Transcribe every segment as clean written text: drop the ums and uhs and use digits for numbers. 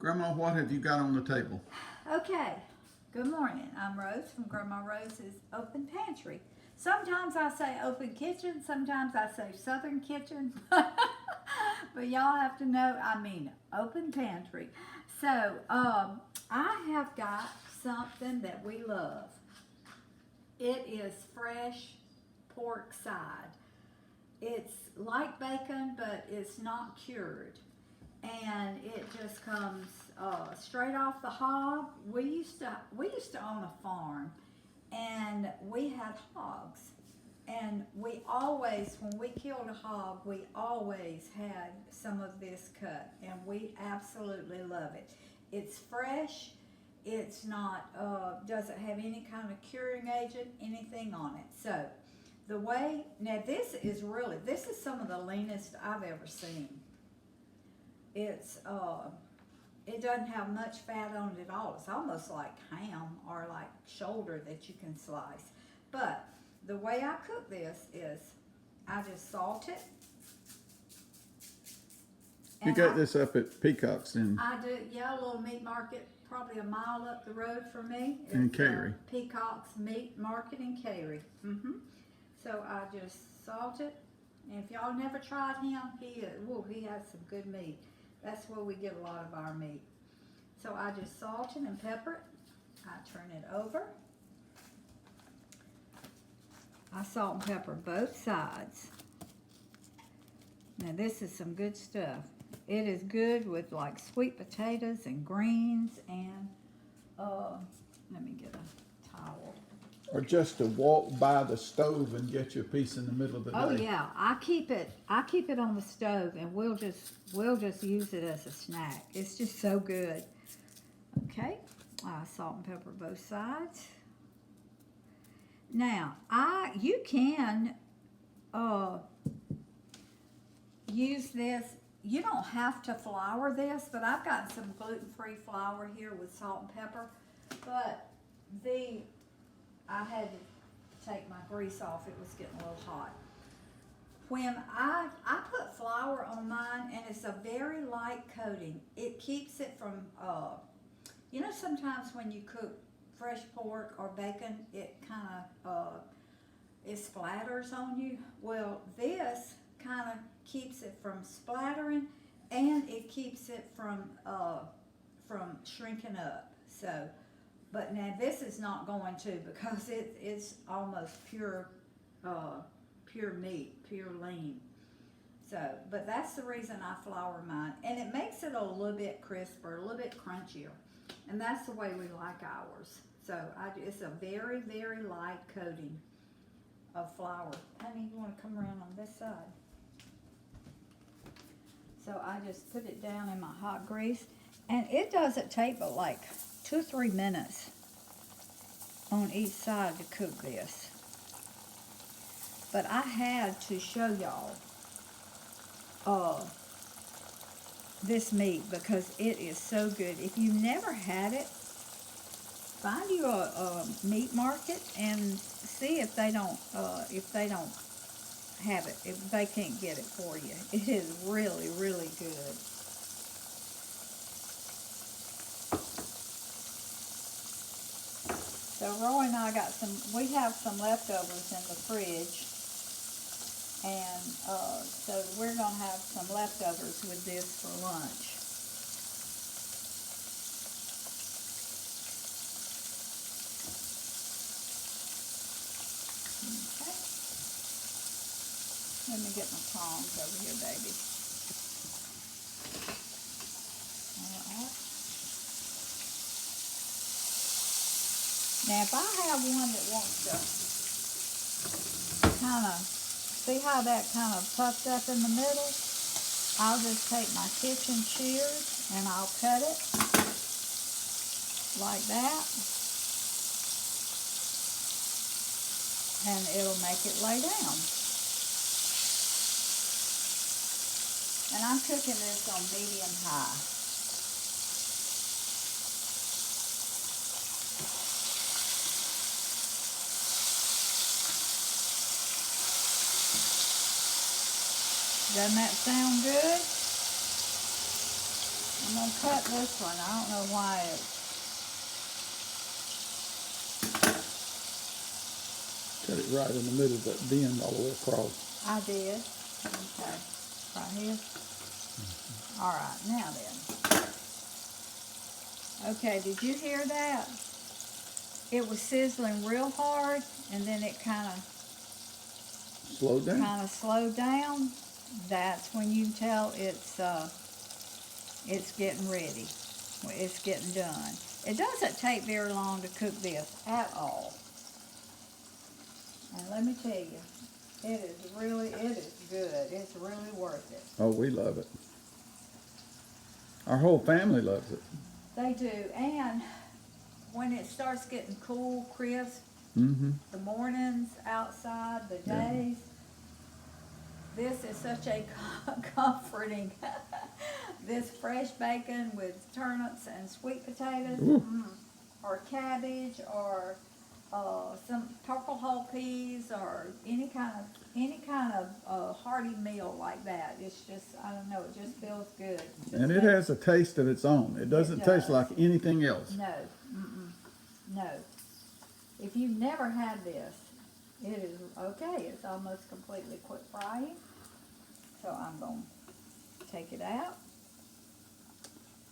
Grandma, what have you got on the table? Okay, good morning. I'm Rose from Grandma Rose's Open Pantry. Sometimes I say open kitchen, sometimes I say southern kitchen, but y'all have to know I mean open pantry. So, I have got something that we love. It is fresh pork side. It's like bacon, but it's not cured. And it just comes straight off the hog. We used to own a farm, and we had hogs, and we always, when we killed a hog, we always had some of this cut, and we absolutely love it. It's fresh. It's not doesn't have any kind of curing agent, anything on it. So the way now this is some of the leanest I've ever seen. It's it doesn't have much fat on it at all. It's almost like ham or like shoulder that you can slice. But the way I cook this is I just salt it. You got this up at Peacock's then. I do, yeah, a little meat market, probably a mile up the road from me. In Cary. Peacock's Meat Market in Cary. So I just salt it. And if y'all never tried him, he has some good meat. That's where we get a lot of our meat. So I just salt it and pepper it. I turn it over. I salt and pepper both sides. Now this is some good stuff. It is good with like sweet potatoes and greens and let me get a towel. Or just to walk by the stove and get you a piece in the middle of the day. Oh yeah, I keep it on the stove, and we'll just use it as a snack. It's just so good. Okay, salt and pepper both sides. Now you can use this. You don't have to flour this, but I've got some gluten-free flour here with salt and pepper. But I had to take my grease off. It was getting a little hot. When I put flour on mine, and it's a very light coating. It keeps it from, you know, sometimes when you cook fresh pork or bacon, it kind of, it splatters on you. Well, this kind of keeps it from splattering, and it keeps it from shrinking up. So. But now this is not going to, because it's almost pure meat, pure lean. So, but that's the reason I flour mine. And it makes it a little bit crisper, a little bit crunchier. And that's the way we like ours. So it's a very, very light coating of flour. Honey, you want to come around on this side? So I just put it down in my hot grease. And it doesn't take but like 2 or 3 minutes on each side to cook this. But I had to show y'all this meat because it is so good. If you've never had it, find you a meat market and see if they don't have it, if they can't get it for you. It is really, really good. So Roy and I we have some leftovers in the fridge, and so we're going to have some leftovers with this for lunch. Okay. Let me get my tongs over here, baby. Now, if I have one that wants to kind of, see how that kind of puffed up in the middle? I'll just take my kitchen shears and I'll cut it like that. And it'll make it lay down. And I'm cooking this on medium high. Doesn't that sound good? I'm gonna cut this one. I don't know why it. Cut it right in the middle of that bend all the way across. I did. Okay. Right here. All right, now then. Okay, did you hear that? It was sizzling real hard, and then it kind Slow down. of slowed down. That's when you can tell it's getting ready. It's getting done. It doesn't take very long to cook this at all. And let me tell you, it is good. It's really worth it. Oh, we love it. Our whole family loves it. They do, and when it starts getting cool, crisp, Mm-hmm. the mornings outside, the Yeah. days, this is such a comforting. This fresh bacon with turnips and sweet potatoes, Ooh. or cabbage, or some purple whole peas, or any kind of hearty meal like that. It's just, I don't know, it just feels good. And it has a taste of its own. It doesn't taste does. like anything else. No, no. If you've never had this, it is okay. It's almost completely quick frying. So I'm going to take it out.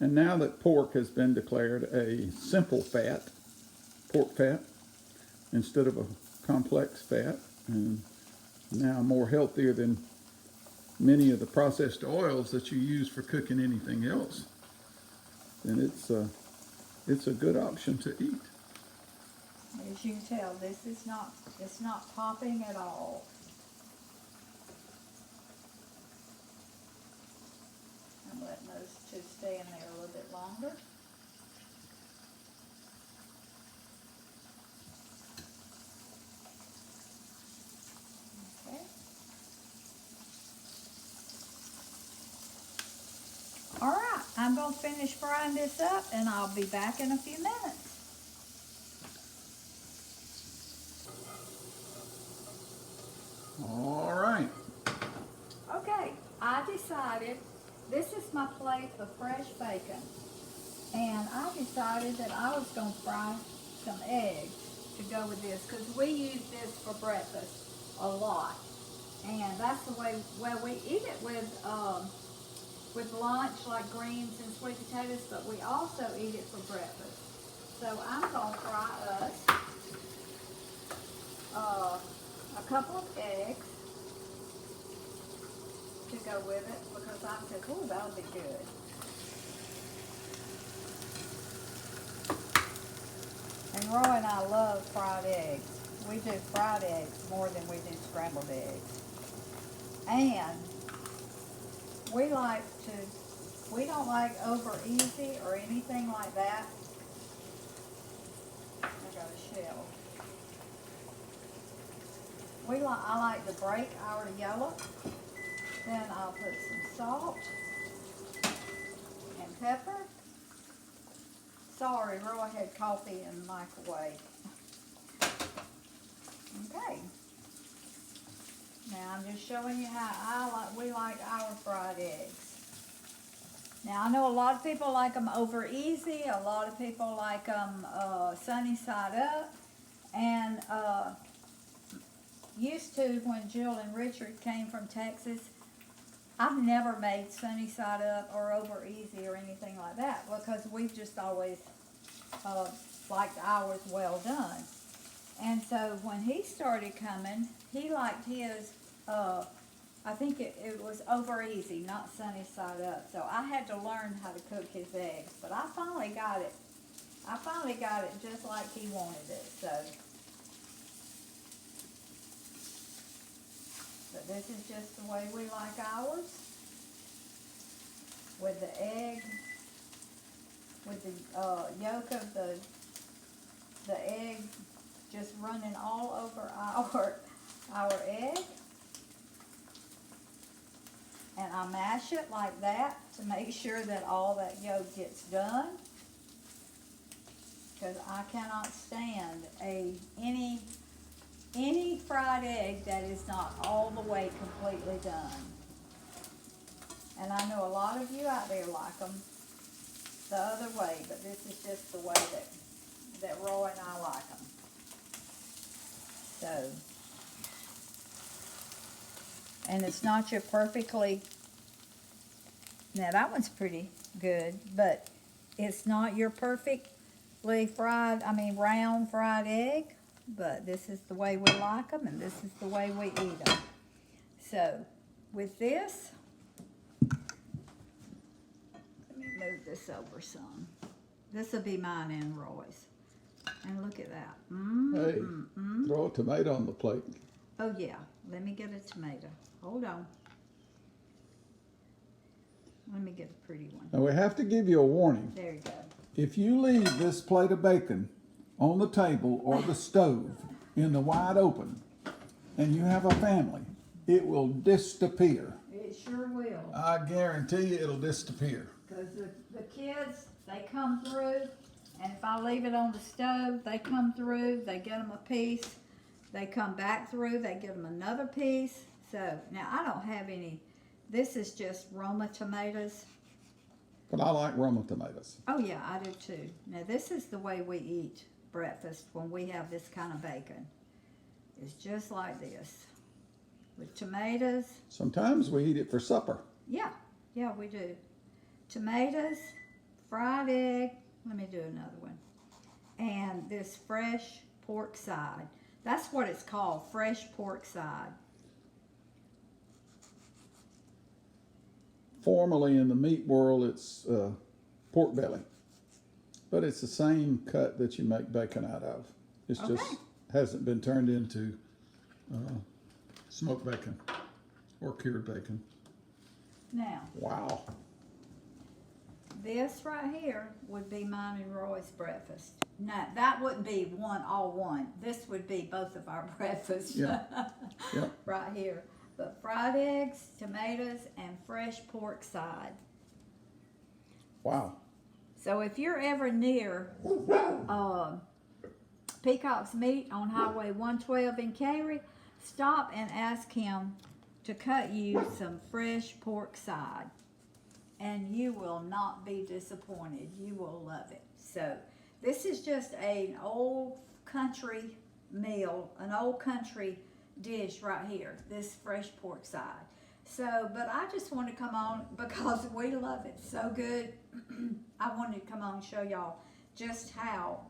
And now that pork has been declared a simple fat, pork fat, instead of a complex fat, and now more healthier than many of the processed oils that you use for cooking anything else, then it's a good option to eat. As you can tell, it's not popping at all. I'm letting those two stay in there a little bit longer. Okay. All right, I'm going to finish frying this up, and I'll be back in a few minutes. All right. Okay, I decided, this is my plate of fresh bacon, and I decided that I was going to fry some eggs to go with this, because we use this for breakfast a lot, and that's the way, well, we eat it with lunch, like greens and sweet potatoes, but we also eat it for breakfast. So I'm going to fry us a couple of eggs to go with it, because I said, oh, that'll be good. And Roy and I love fried eggs. We do fried eggs more than we do scrambled eggs. And we don't like over easy or anything like that. I got a shell. I like to break our yellow. Then I'll put some salt and pepper. Sorry, Roy had coffee in the microwave. Okay. Now I'm just showing you how we like our fried eggs. Now I know a lot of people like them over easy. A lot of people like them sunny side up. And used to, when Jill and Richard came from Texas, I've never made sunny side up or over easy or anything like that, because we've just always liked ours well done. And so when he started coming, he liked his, I think it was over easy, not sunny side up. So I had to learn how to cook his eggs, but I finally got it. I finally got it just like he wanted it. So, but this is just the way we like ours. With the egg, with the yolk of the egg just running all over our egg. And I mash it like that to make sure that all that yolk gets done. Because I cannot stand any fried egg that is not all the way completely done. And I know a lot of you out there like them. the other way, but this is just the way that Roy and I like them. So, and it's not your perfectly, now that one's pretty good, but it's not your perfectly round fried egg, but this is the way we like them, and this is the way we eat them. So, with this, let me move this over some. This will be mine and Roy's. And look at that. Hey, throw a tomato on the plate. Oh yeah, let me get a tomato. Hold on. Let me get a pretty one. Now we have to give you a warning. There you go. If you leave this plate of bacon on the table or the stove in the wide open and you have a family, it will disappear. It sure will. I guarantee you it'll disappear. Because the kids, they come through, and if I leave it on the stove, they come through, they get them a piece, they come back through, they get them another piece. So, now I don't have any, this is just Roma tomatoes. But I like Roma tomatoes. Oh yeah, I do too. Now this is the way we eat breakfast when we have this kind of bacon. It's just like this. With tomatoes. Sometimes we eat it for supper. Yeah, we do. Tomatoes, fried egg, let me do another one. And this fresh pork side. That's what it's called, fresh pork side. Formerly in the meat world, it's pork belly. But it's the same cut that you make bacon out of. It's just hasn't been turned into smoked bacon or cured bacon. Now, Wow. this right here would be mine and Roy's breakfast. No, that wouldn't be all one. This would be both of our breakfasts. Yeah. Yep. Right here. But fried eggs, tomatoes, and fresh pork side. Wow. So if you're ever near Peacock's Meat on Highway 112 in Cary, stop and ask him to cut you some fresh pork side. And you will not be disappointed. You will love it. So this is just an old country meal, an old country dish right here, this fresh pork side. So, but I just want to come on because we love it so good. I wanted to come on and show y'all just how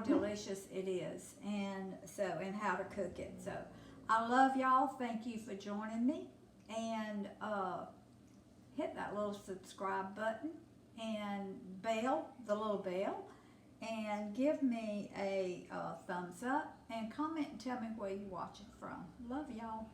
delicious it is, and how to cook it. So I love y'all. Thank you for joining me, and hit that little subscribe button and the little bell, and give me a thumbs up and comment and tell me where you're watching from. Love y'all.